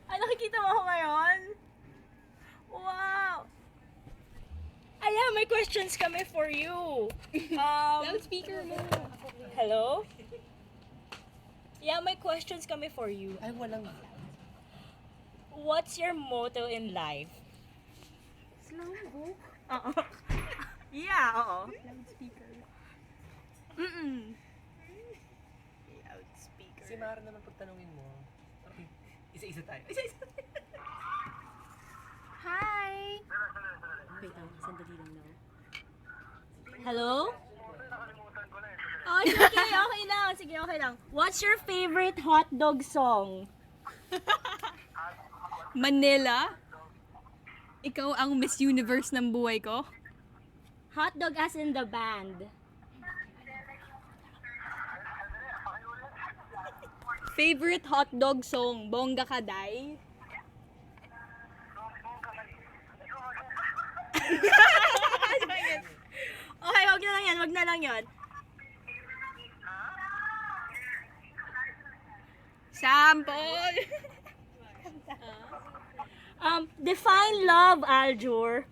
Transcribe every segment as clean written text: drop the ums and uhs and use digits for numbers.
Ah, nakikita mo ako ngayon? Wow! Ayan, may questions kami for you. Loudspeaker mo. Hello? Yeah, may questions kami for you. Ay, walang... What's your motto in life? Slumbo. Oo. Yeah, oo. Loudspeaker. Mm-mm. Loudspeaker. Si Mara naman pagtanungin mo. Okay. Isa-isa tayo. Isa-isa tayo. Hi! Wait lang, sandali lang na. Hello? Oh, sige, okay lang. Sige, okay lang. What's your favorite hotdog song? Manila? Ikaw ang Miss Universe ng buhay ko? Hotdog as in the band. Favorite hotdog song? Bongga Kaday? Okay, wag na lang yan. Wag na lang yan. Sample! Define love, Aljur.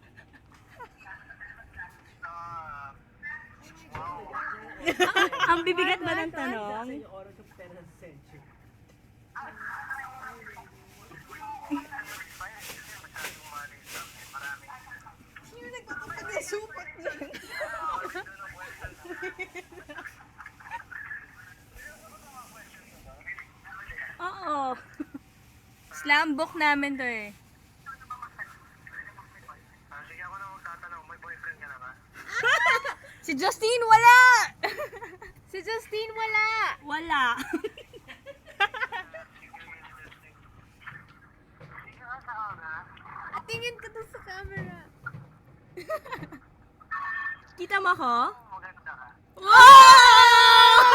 Ang bibigat ba ng tanong? Yung oras ng pera sa century. Sino nagpapagpag-supot dyan? Oo. Slam book namin to eh. Sige ako na magtatanong, may boyfriend ka na ba? Si Justine wala! Si Justine wala! Wala. Sige ka sa aga. Tingin ka doon sa camera. Kita mo ako? Maganda ka. Wow!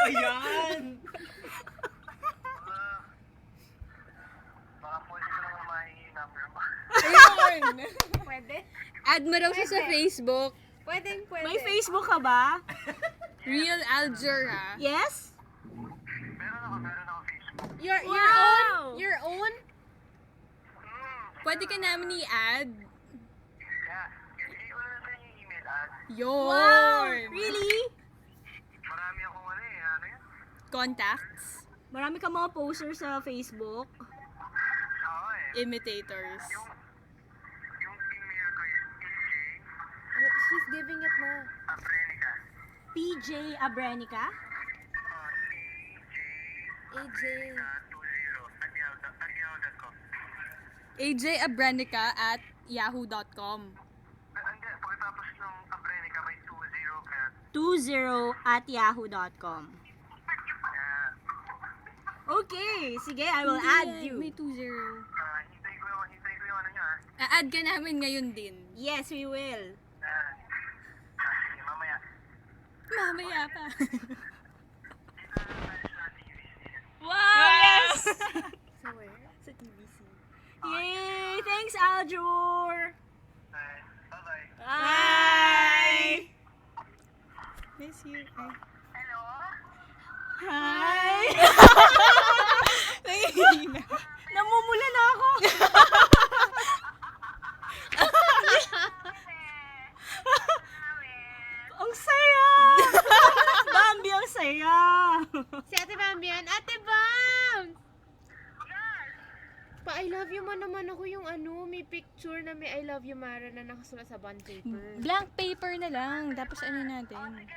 Ayan! Baka pwede ko naman mahingi number mo. Ayun! Pwede? Add mo daw siya sa Facebook. Pwede. May Facebook ka ba? Real Aljur ha. Yes? Meron ako Facebook. Your Wow! own? Your own? Pwede ka namin i-add. Yeah, ibigay ko na lang sa inyo yung email at Yun! Wow! Really? marami akong ano yan? Contacts. Marami ka mga posters sa Facebook. Oo Imitators. Yung email ko is She's giving it na. Abrenica. PJ Abrenica? AJ. 20 at yahoo.com. ajabrenica@yahoo.com. Hindi, pagkatapos ng Abrenica may 20 kaya 20@yahoo.com. Okay, sige, I will add you. May 20. hintay ko yung ano niya A-add ka namin ngayon din. Yes, we will. Sige, mamaya. Mamaya pa. Wow! Yes! So where? Sa TBC. Yay! Thanks, Aljur! Bye-bye. Bye! Miss you. Ay. Hi! Nangihina. Namumula na ako! Ang saya! Bambi, ang saya! Si Ate Bambi yan. Ate Bam! Pa I love you man naman ako yung may picture na may I love you Mara na nakasulat sa bond paper. Blank paper na lang. Tapos ano natin?